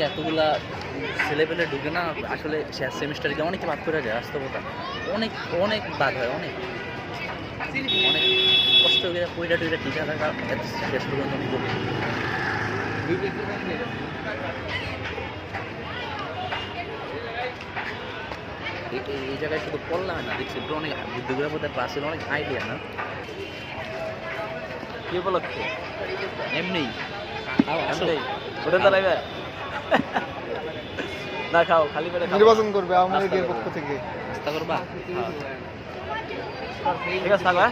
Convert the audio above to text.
এতগুলা ছেলেপেলে ঢুকে না আসলে শেষ সেমিস্টারে গিয়ে অনেকে বাদ করে যায় বাস্তবতা অনেক অনেক বাদ হয় অনেক অনেক কষ্ট করে পয়টা টইটা টিকা থাকা শেষ পর্যন্ত আমি করি এই জায়গায় শুধু পড়লাম না দেখছি একটু অনেক বুদ্ধিগ্রাফতে ক্লাসের অনেক আইডিয়া না কি উপলক্ষে এমনি ওটা চালাইবে না খাও খালি পেটে নির্বাচন করবে আওয়ামী লীগের পক্ষ থেকে নাস্তা করবা ঠিক আছে থাকো হ্যাঁ